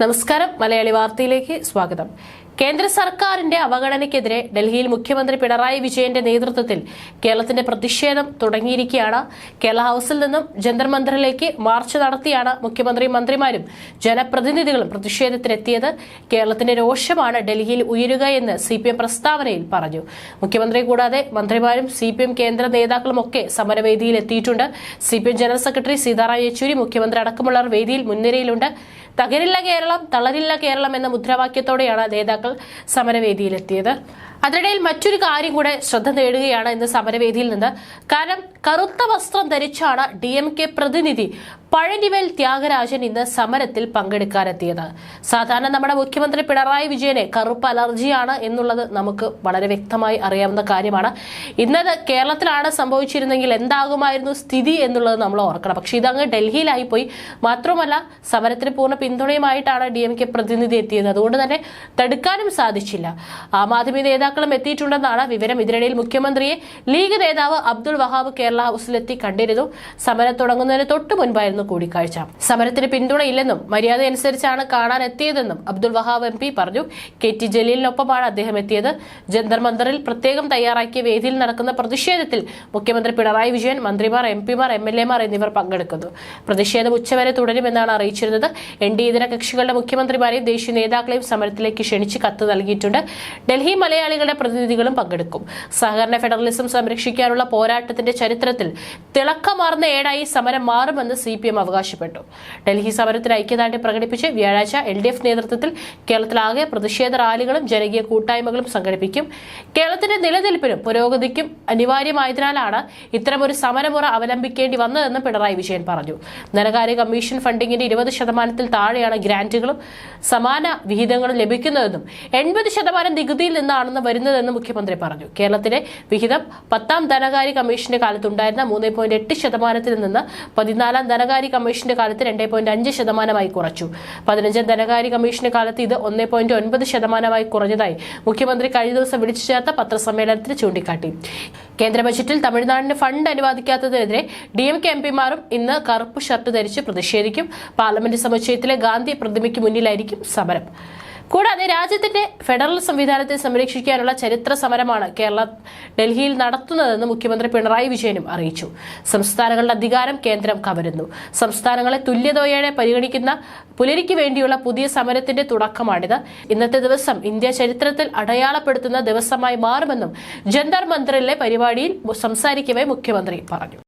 നമസ്കാരം. മലയാളി വാർത്തയിലേക്ക് സ്വാഗതം. കേന്ദ്ര സർക്കാരിന്റെ അവഗണനയ്ക്കെതിരെ ഡൽഹിയിൽ മുഖ്യമന്ത്രി പിണറായി വിജയന്റെ നേതൃത്വത്തിൽ കേരളത്തിന്റെ പ്രതിഷേധം തുടങ്ങിയിരിക്കുകയാണ്. കേരള ഹൌസിൽ നിന്നും ജന്തർ മന്ദിറിലേക്ക് മാർച്ച് നടത്തിയാണ് മുഖ്യമന്ത്രിയും മന്ത്രിമാരും ജനപ്രതിനിധികളും പ്രതിഷേധത്തിനെത്തിയത്. കേരളത്തിന്റെ രോഷമാണ് ഡൽഹിയിൽ ഉയരുക എന്ന് CPM പ്രസ്താവനയിൽ പറഞ്ഞു. മുഖ്യമന്ത്രി കൂടാതെ മന്ത്രിമാരും CPM കേന്ദ്ര നേതാക്കളുമൊക്കെ സമരവേദിയിൽ എത്തിയിട്ടുണ്ട്. CPM general secretary Sitaram Yechury, മുഖ്യമന്ത്രി അടക്കമുള്ളവർ വേദിയിൽ മുൻനിരയിലുണ്ട്. തകരില്ല കേരളം, തളരില്ല കേരളം എന്ന മുദ്രാവാക്യത്തോടെയാണ് നേതാക്കൾ സമരവേദിയിലെത്തിയത്. അതിനിടയിൽ മറ്റൊരു കാര്യം കൂടെ ശ്രദ്ധ നേടുകയാണ് ഇന്ന് സമരവേദിയിൽ നിന്ന്. കാരണം കറുത്ത വസ്ത്രം ധരിച്ചാണ് DMK പ്രതിനിധി പഴനിവേൽ ത്യാഗരാജൻ ഇന്ന് സമരത്തിൽ പങ്കെടുക്കാനെത്തിയത്. സാധാരണ നമ്മുടെ മുഖ്യമന്ത്രി പിണറായി വിജയനെ കറുപ്പ് അലർജിയാണ് എന്നുള്ളത് നമുക്ക് വളരെ വ്യക്തമായി അറിയാവുന്ന കാര്യമാണ്. ഇന്നത് കേരളത്തിലാണ് സംഭവിച്ചിരുന്നെങ്കിൽ എന്താകുമായിരുന്നു സ്ഥിതി എന്നുള്ളത് നമ്മൾ ഓർക്കണം. പക്ഷെ ഇതങ്ങ് ഡൽഹിയിലായി പോയി. മാത്രമല്ല, സമരത്തിന് പൂർണ്ണ പിന്തുണയുമായിട്ടാണ് DMK പ്രതിനിധി എത്തിയത്. അതുകൊണ്ട് തന്നെ തടുക്കാനും സാധിച്ചില്ല. ആം ആദ്മി നേതാക്കളും എത്തിയിട്ടുണ്ടെന്നാണ് വിവരം. ഇതിനിടയിൽ മുഖ്യമന്ത്രിയെ ലീഗ് നേതാവ് അബ്ദുൾ വഹാബ് കേരള ഹൌസിലെത്തി കണ്ടിരുന്നു. സമരം തുടങ്ങുന്നതിന് തൊട്ടു മുൻപായിരുന്നു കൂടിക്കാഴ്ച. സമരത്തിന് പിന്തുണയില്ലെന്നും മര്യാദയനുസരിച്ചാണ് കാണാൻ എത്തിയതെന്നും അബ്ദുൾ വഹാബ് MP പറഞ്ഞു. KT ജലീലിനൊപ്പമാണ് അദ്ദേഹം എത്തിയത്. ജന്തർ മന്ദറിൽ പ്രത്യേകം തയ്യാറാക്കിയ വേദിയിൽ നടക്കുന്ന പ്രതിഷേധത്തിൽ മുഖ്യമന്ത്രി പിണറായി വിജയൻ, മന്ത്രിമാർ, MP മാർ, MLA മാർ എന്നിവർ പങ്കെടുക്കുന്നു. പ്രതിഷേധം ഉച്ചവരെ തുടരുമെന്നാണ് അറിയിച്ചിരുന്നത്. NDA ഇതര കക്ഷികളുടെ മുഖ്യമന്ത്രിമാരെയും ദേശീയ നേതാക്കളെയും സമരത്തിലേക്ക് ക്ഷണിച്ച് കത്ത് നൽകിയിട്ടുണ്ട്. ഡൽഹി മലയാളികളുടെ പ്രതിനിധികളും പങ്കെടുക്കും. സഹകരണ ഫെഡറലിസം സംരക്ഷിക്കാനുള്ള പോരാട്ടത്തിന്റെ ചരിത്രത്തിൽ തിളക്കമാർന്ന ഏടായി സമരം മാറുമെന്ന് CPM അവകാശപ്പെട്ടു. ഡൽഹി സമരത്തിന് ഐക്യദാർഢ്യം പ്രകടിപ്പിച്ച് വ്യാഴാഴ്ച LDF നേതൃത്വത്തിൽ കേരളത്തിലാകെ പ്രതിഷേധ റാലികളും ജനകീയ കൂട്ടായ്മകളും സംഘടിപ്പിക്കും. കേരളത്തിന്റെ നിലനിൽപ്പിനും പുരോഗതിക്കും അനിവാര്യമായതിനാലാണ് ഇത്തരമൊരു സമരമുറ അവലംബിക്കേണ്ടി വന്നതെന്നും പിണറായി വിജയൻ പറഞ്ഞു. ധനകാര്യ കമ്മീഷൻ ഫണ്ടിങ്ങിന്റെ 20% താഴെയാണ് ഗ്രാന്റുകളും സമാന വിഹിതങ്ങളും ലഭിക്കുന്നതെന്നും 80% നികുതിയിൽ നിന്നാണെന്ന് വരുന്നതെന്നും മുഖ്യമന്ത്രി പറഞ്ഞു. കേരളത്തിലെ വിഹിതം 10ാം ധനകാര്യ കമ്മീഷന്റെ കാലത്തുണ്ടായിരുന്ന 3.8% നിന്ന് 14ാം ധനകാര്യ കമ്മീഷന്റെ കാലത്ത് 2.5% കുറച്ചു. 15ാം ധനകാര്യ കമ്മീഷന്റെ കാലത്ത് ഇത് 1.9% കുറഞ്ഞതായി മുഖ്യമന്ത്രി കഴിഞ്ഞ ദിവസം വിളിച്ചു ചേർത്ത പത്രസമ്മേളനത്തിൽ ചൂണ്ടിക്കാട്ടി. കേന്ദ്ര ബജറ്റിൽ തമിഴ്നാടിന് ഫണ്ട് അനുവദിക്കാത്തതിനെതിരെ DMK MPമാരും ഇന്ന് കറുപ്പ് ഷർട്ട് ധരിച്ച് പ്രതിഷേധിക്കും. പാർലമെന്റ് സമുച്ചയത്തിലെ ഗാന്ധി പ്രതിമയ്ക്ക് മുന്നിലായിരിക്കും സമരം. കൂടാതെ രാജ്യത്തിന്റെ ഫെഡറൽ സംവിധാനത്തെ സംരക്ഷിക്കാനുള്ള ചരിത്ര സമരമാണ് കേരളം ഡൽഹിയിൽ നടത്തുന്നതെന്ന് മുഖ്യമന്ത്രി പിണറായി വിജയനും അറിയിച്ചു. സംസ്ഥാനങ്ങളുടെ അധികാരം കേന്ദ്രം കവരുന്നു. സംസ്ഥാനങ്ങളെ തുല്യതയോടെ പരിഗണിക്കുന്ന പുലരിക്ക് വേണ്ടിയുള്ള പുതിയ സമരത്തിന്റെ തുടക്കമാണിത്. ഇന്നത്തെ ദിവസം ഇന്ത്യ ചരിത്രത്തിൽ അടയാളപ്പെടുത്തുന്ന ദിവസമായി മാറുമെന്നും ജന്തർ മന്ദിറിലെ പരിപാടിയിൽ സംസാരിക്കവേ മുഖ്യമന്ത്രി പറഞ്ഞു.